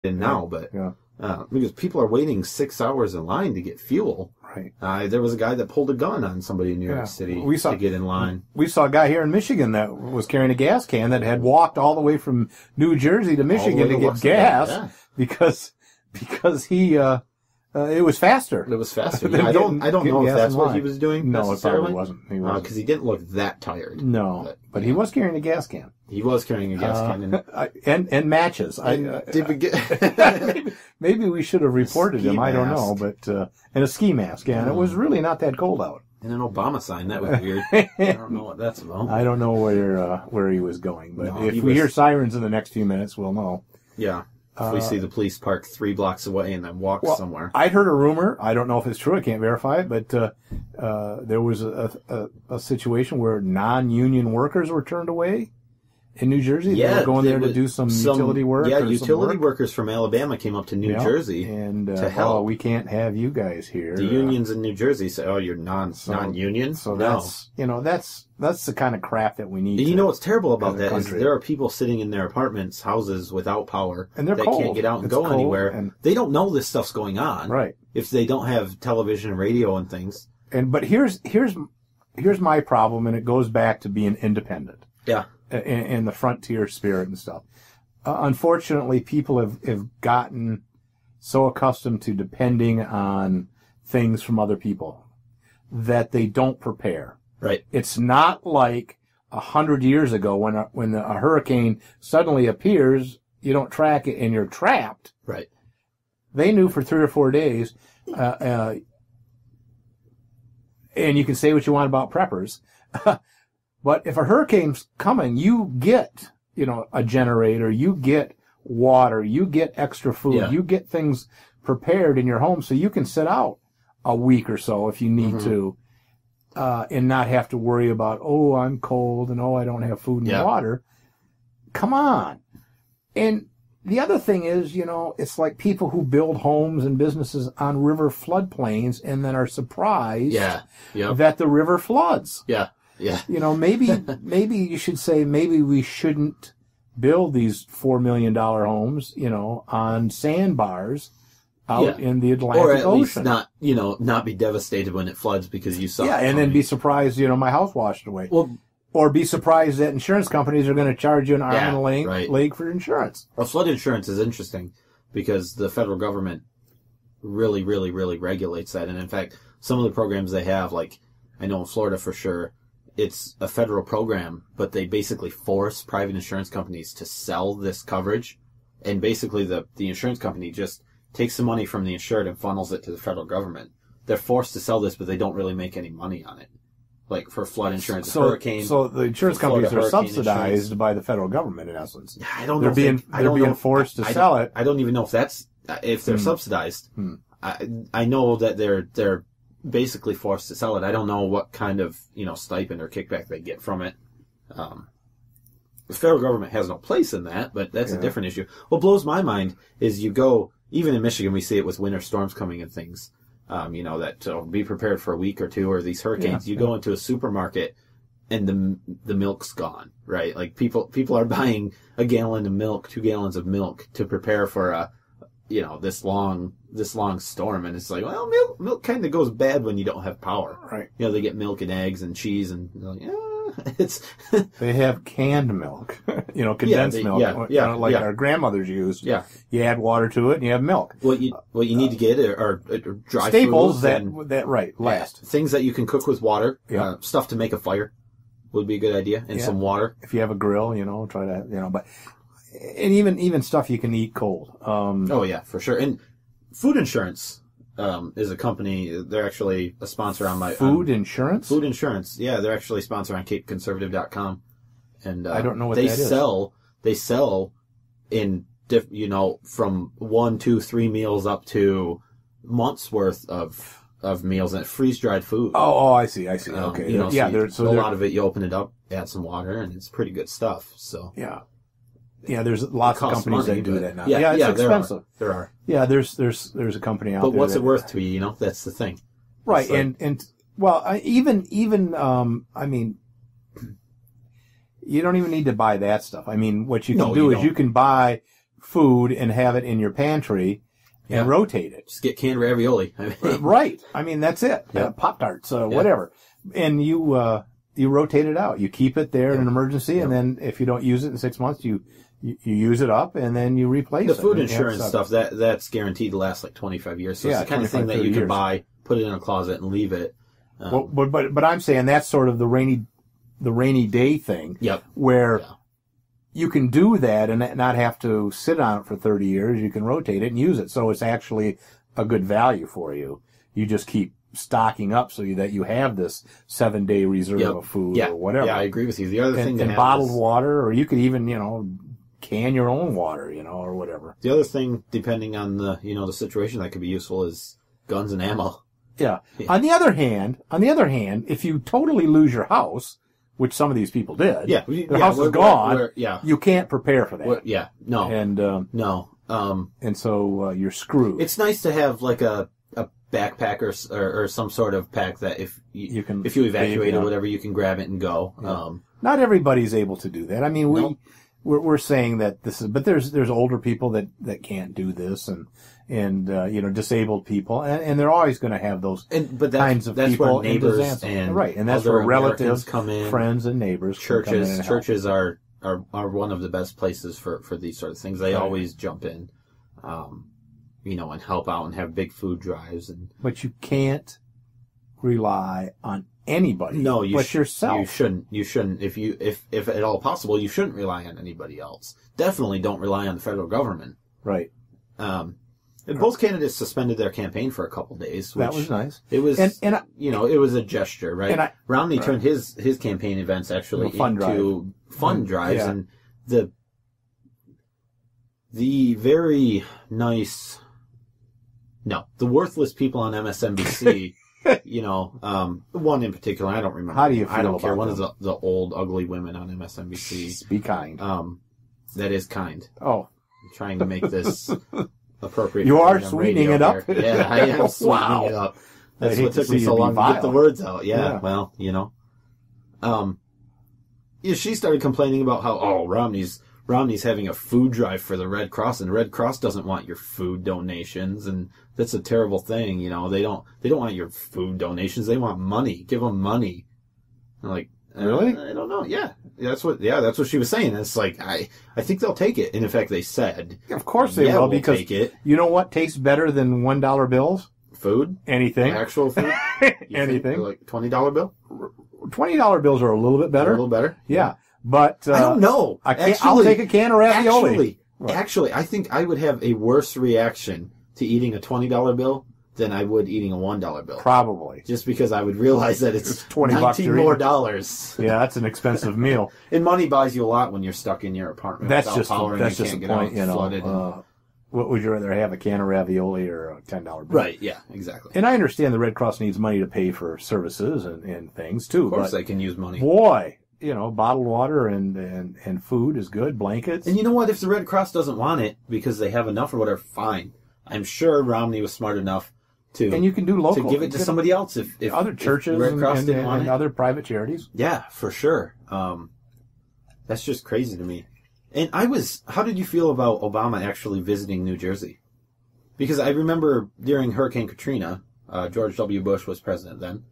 in now, but because people are waiting 6 hours in line to get fuel. Right. There was a guy that pulled a gun on somebody in New York City to get in line. We saw a guy here in Michigan that was carrying a gas can that had walked all the way from New Jersey to Michigan to get gas because he it was faster. It was faster. Yeah, I don't know if that's what he was doing. No, it probably wasn't. Because he didn't look that tired. No, but he was carrying a gas can. He was carrying a gas can and matches. Did we get? maybe we should have reported him. I don't know, but and a ski mask. Yeah, and it was really not that cold out. And an Obama sign. That was weird. I don't know what that's about. I don't know where he was going, but if we hear sirens in the next few minutes, we'll know. Yeah. If we see the police park 3 blocks away and then walk somewhere. I'd heard a rumor. I don't know if it's true. I can't verify it, but there was a situation where non-union workers were turned away in New Jersey. They were going there to do some utility work. Yeah, utility workers from Alabama came up to New Jersey to help. Oh, we can't have you guys here. The unions in New Jersey say, "Oh, you're non-union." So that's that's the kind of crap that we need. And you know what's terrible about that is there are people sitting in their apartments, houses without power, and they're cold. Can't get out and go anywhere. And they don't know this stuff's going on, right? If they don't have television and radio and things. But here's my problem, and it goes back to being independent. Yeah. And the frontier spirit and stuff. Unfortunately, people have gotten so accustomed to depending on things from other people that they don't prepare. Right. It's not like 100 years ago when a hurricane suddenly appears, you don't track it and you're trapped. Right. They knew for 3 or 4 days, and you can say what you want about preppers. But if a hurricane's coming, you get, a generator, you get water, you get extra food, you get things prepared in your home so you can sit out a week or so if you need to, and not have to worry about, oh, I'm cold and I don't have food and water. Come on. And the other thing is, it's like people who build homes and businesses on river floodplains and then are surprised that the river floods. Yeah. Yeah. Maybe you should say maybe we shouldn't build these $4 million homes, on sandbars out in the Atlantic Ocean. Or at least not be devastated when it floods because you saw it and then be surprised, my house washed away. Well, or be surprised that insurance companies are going to charge you an arm and a leg for insurance. Well, flood insurance is interesting because the federal government really, really, really regulates that. And in fact, some of the programs they have, like I know in Florida for sure, it's a federal program, but they basically force private insurance companies to sell this coverage. And basically the insurance company just takes the money from the insured and funnels it to the federal government. They're forced to sell this, but they don't really make any money on it. Like for flood insurance, hurricane. So the insurance companies are subsidized by the federal government in essence. I don't know. They're being forced to sell it. I don't even know if they're subsidized. I know that they're basically forced to sell it. I don't know what kind of, stipend or kickback they get from it. The federal government has no place in that, but that's a different issue. What blows my mind is even in Michigan, we see it with winter storms coming and things, be prepared for a week or two or these hurricanes. You go into a supermarket and the milk's gone, right? Like people are buying a gallon of milk, 2 gallons of milk to prepare for this long storm, and it's like, well, milk kind of goes bad when you don't have power. Right. They get milk and eggs and cheese and it's they have canned milk, condensed milk, like our grandmothers used. Yeah. You add water to it and you have milk. What you need to get are dry staples foods last. Things that you can cook with water, stuff to make a fire would be a good idea, and some water. If you have a grill, try to, but and even stuff you can eat cold. Oh yeah, for sure. And food insurance is a company. They're actually a sponsor on my food insurance. Food insurance, yeah. They're actually a sponsor on CapeConservative.com, and I don't know what they that is. They sell in from 1, 2, 3 meals up to months worth of meals and freeze dried food. Oh, I see. Okay, there's a lot of it. You open it up, add some water, and it's pretty good stuff. So yeah, there's lots of companies that do that now. Yeah, it's expensive. There are. Yeah, there's a company out there. But what's it worth to you? That's the thing. Right, and even I mean, you don't even need to buy that stuff. I mean, what you can do is you can buy food and have it in your pantry and rotate it. Just get canned ravioli. Right. I mean, that's it. Yeah. Pop-Tarts, whatever. And you rotate it out. You keep it there in an emergency, and then if you don't use it in 6 months, you use it up, and then you replace it. The food insurance stuff, that's guaranteed to last like 25 years. So it's the kind of thing that you can buy, put it in a closet, and leave it. But I'm saying that's sort of the rainy day thing. Yep. Where you can do that and not have to sit on it for 30 years. You can rotate it and use it. So it's actually a good value for you. You just keep stocking up so that you have this 7-day reserve of food or whatever. Yeah, I agree with you. The other thing and bottled water, or you could even, can your own water, or whatever. The other thing, depending on the situation that could be useful, is guns and ammo. Yeah. On the other hand, if you totally lose your house, which some of these people did. Yeah. The house is gone. You can't prepare for that. No. And, no. And so, you're screwed. It's nice to have like a backpack or some sort of pack that if you evacuate or whatever, you can grab it and go. Yeah. Not everybody's able to do that. I mean, we're saying that but there's older people that can't do this and disabled people, and they're always going to have those kinds of people. Where neighbors and right, and that's where relatives, come in, friends, and neighbors. Churches are one of the best places for these sort of things. They always jump in, and help out and have big food drives. But you can't rely on anybody. No, but yourself. You shouldn't. If at all possible, you shouldn't rely on anybody else. Definitely don't rely on the federal government. Right. Both candidates suspended their campaign for a couple days. Which that was nice. It was, it was a gesture, right? Romney turned his campaign events actually into fun drives, and the very nice, the worthless people on MSNBC. One in particular, I don't remember. How do you feel I don't about care. One them? of the old, ugly women on MSNBC. Be kind. That is kind. Oh. I'm trying to make this appropriate. You are sweetening it up? Yeah, I am sweetening it up. That's what took me so long to get the words out. Yeah. Well, she started complaining about how, Romney's having a food drive for the Red Cross, and the Red Cross doesn't want your food donations, and that's a terrible thing. They don't want your food donations. They want money. Give them money. I'm like, really? I don't know. Yeah, that's what she was saying. It's like, I think they'll take it. And in fact, they said, of course they will, because take it. You know what tastes better than $1 bills? Food? Anything. Actual food? Anything. Like $20 bill? $20 bills are a little bit better. A little better? Yeah. But I don't know. I'll take a can of ravioli. Actually, I think I would have a worse reaction to eating a $20 bill than I would eating a $1 bill. Probably. Just because I would realize that it's $19 more dollars. Yeah, that's an expensive meal. And money buys you a lot when you're stuck in your apartment. That's just the point, what would you rather have, a can of ravioli or a $10 bill? Right, yeah, exactly. And I understand the Red Cross needs money to pay for services and things too. Of course they can use money. Boy, bottled water and food is good, blankets. And you know what? If the Red Cross doesn't want it because they have enough or whatever, fine. I'm sure Romney was smart enough and you can do local. To give it to somebody else if other churches if Red Cross didn't want and it. Other private charities. Yeah, for sure. That's just crazy to me. And how did you feel about Obama actually visiting New Jersey? Because I remember during Hurricane Katrina, George W. Bush was president then,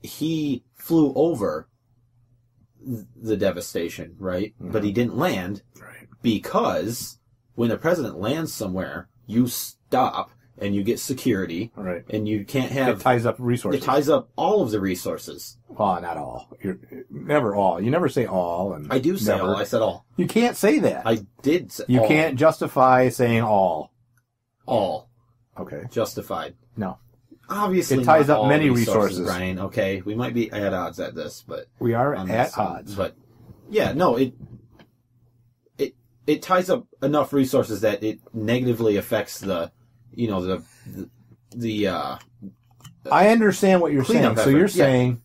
he flew over the devastation, right? Mm-hmm. But he didn't land, right? Because when a president lands somewhere, you stop and you get security, right? And you can't have... It ties up resources. It ties up all of the resources. Well, not all. Never all. You never say all. And I do say all. I said all. You can't say that. I did say You all. Can't justify saying all. All. Okay. Justified. No. Obviously, it ties up many resources, Brian. Okay, we might be at odds at this, but we are at odds. But yeah, no, it ties up enough resources that it negatively affects the I understand what you're saying. So you're saying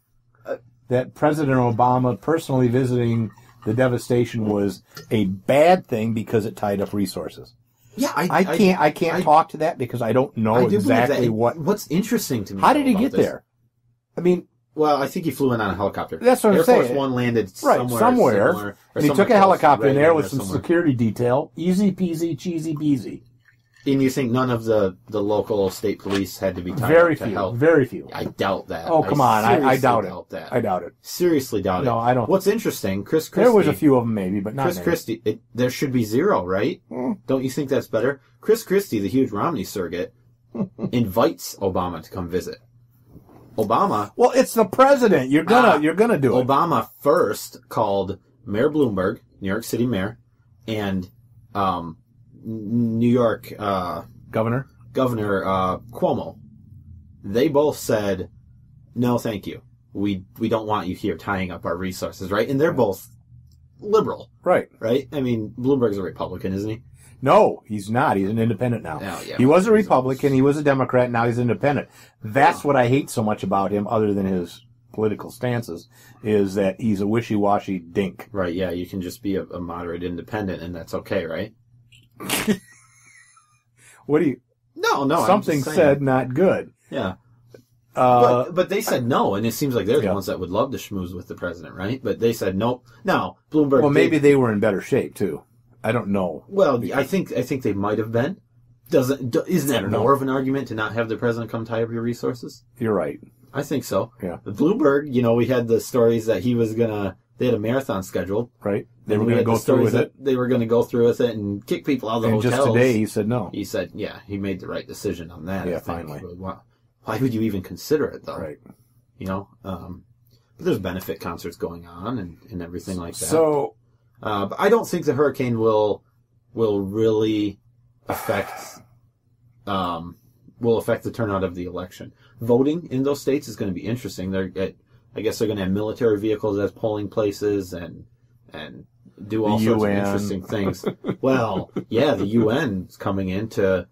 that President Obama personally visiting the devastation was a bad thing because it tied up resources. Yeah, I can't talk to that because I don't know exactly what. What's interesting to me. How did he get there? I mean, Well, I think he flew in on a helicopter. That's what I'm Air saying. Force One landed Right, somewhere. And he took a helicopter in there with some security detail. Easy peasy, cheesy peasy. And you think none of the local state police had to be tied Very up to few. help? Very few. I doubt that. Oh, come on. I doubt it. That. I doubt it. Seriously doubt it. No, I don't. What's interesting, Chris Christie. There was a few of them maybe, but not Chris many. Christie, there should be zero, right? Don't you think that's better? Chris Christie, the huge Romney surrogate, invites Obama to come visit. Obama. Well, it's the president. You're gonna do it. Obama first called Mayor Bloomberg, New York City mayor, and New York Governor Cuomo. They both said, "No, thank you. We don't want you here tying up our resources." Right, and they're both liberal. Right. Right. I mean, Bloomberg's a Republican, isn't he? No, he's not. He's an independent now. Oh, yeah, he was a Republican. He was a Democrat. Now he's independent. That's what I hate so much about him, other than his political stances, is that he's a wishy-washy dink. Right, yeah. You can just be a moderate independent, and that's okay, right? What do you... No. Something said not good. Yeah. But they said no, and it seems like they're the ones that would love to schmooze with the president, right? But they said nope. Now, Bloomberg... Well, maybe they were in better shape, too. I don't know. Well, I think they might have been. Isn't that more of an argument to not have the president come tie up your resources? You're right. I think so. Yeah. The Bloomberg, we had the stories that they had a marathon scheduled. Right. They were going to go through with it. They were going to go through with it and kick people out of the hotels. And just today he said no. He said, yeah, he made the right decision on that. Yeah, finally. Why would you even consider it, though? Right. But there's benefit concerts going on and everything like that. So... but I don't think the hurricane will really affect the turnout of the election. Voting in those states is going to be interesting. I guess they're going to have military vehicles as polling places and do all sorts of interesting things. Well, yeah, the UN's coming in to.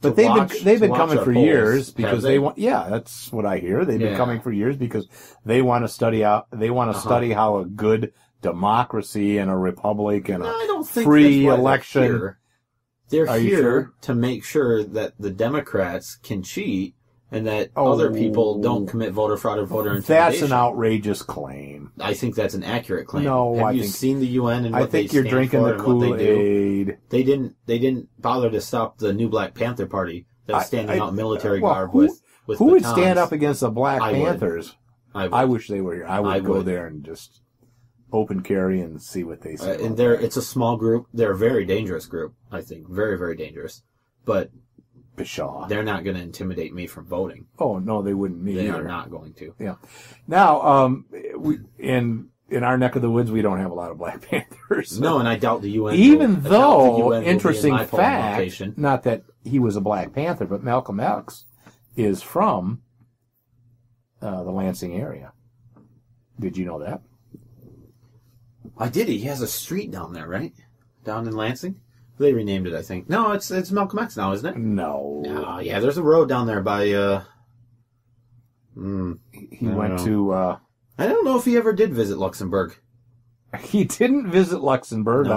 But they've been coming for years because they want. Yeah, that's what I hear. They've been coming for years because they want to study out. They want to study how a good democracy and a republic and a free election. They're here to make sure that the Democrats can cheat and that other people don't commit voter fraud or voter intimidation. That's an outrageous claim. I think that's an accurate claim. No, Have you seen the UN and what they stand for? I think you're drinking the Kool-Aid. They didn't bother to stop the new Black Panther Party that was standing out in military garb with who would stand up against the Black Panthers? I wish they were here. I would go there and just open carry and see what they say. And it's a small group. They're a very dangerous group, I think. Very, very dangerous. But Pshaw. They're not going to intimidate me from voting. Oh, no, they wouldn't. They are not going to. Yeah. Now, in our neck of the woods, we don't have a lot of Black Panthers. No, and I doubt the UN. Even though, interesting fact, not that he was a Black Panther, but Malcolm X is from the Lansing area. Did you know that? I did. He has a street down there, right? Down in Lansing? They renamed it, I think. No, it's Malcolm X now, isn't it? No. Oh, yeah, there's a road down there by, he went to, I don't know if he ever did visit Luxembourg. He didn't visit Luxembourg,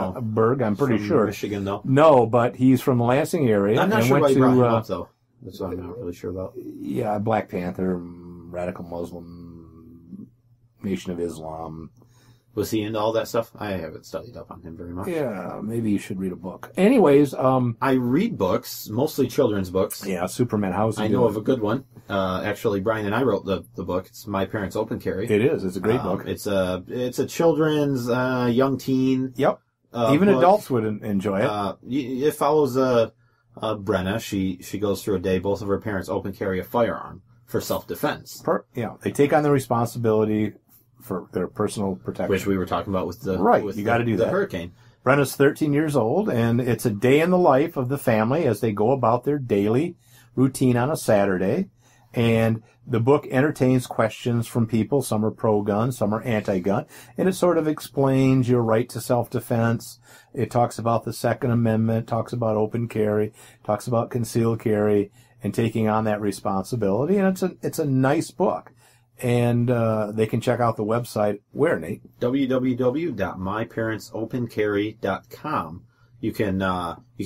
I'm pretty sure. Michigan, though. No, but he's from the Lansing area. I'm not sure why he brought him up, though. That's what I'm not really sure about. Yeah, Black Panther, radical Muslim, Nation of Islam. Was he into all that stuff? I haven't studied up on him very much. Yeah, maybe you should read a book. Anyways, I read books, mostly children's books. Yeah, Superman House. I know of a good one. Actually, Brian and I wrote the book. It's My Parents' Open Carry. It is. It's a great book. It's a children's young teen. Yep. Even book. Adults would enjoy it. It follows Brenna. She goes through a day. Both of her parents open carry a firearm for self-defense. Yeah, they take on the responsibility for their personal protection. Which we were talking about with the you got to do that. Hurricane. Brenna's 13 years old, and it's a day in the life of the family as they go about their daily routine on a Saturday. And the book entertains questions from people. Some are pro-gun, some are anti-gun. And it sort of explains your right to self-defense. It talks about the Second Amendment, talks about open carry, talks about concealed carry, and taking on that responsibility. And it's a nice book. And they can check out the website. Where, Nate? www.myparentsopencarry.com. You can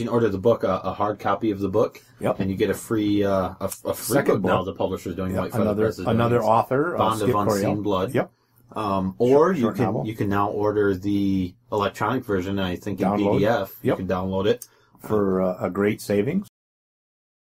order the book, a hard copy of the book, Yep. and you get a free Second book. Now book. the publisher's doing. Yep. White Feather Press is doing Another it. author, Bond of Skip Unseen Coryell. Blood. Yep. Or Short novel. you can now order the electronic version. I think in Download. PDF. You Yep. can download it For a great savings.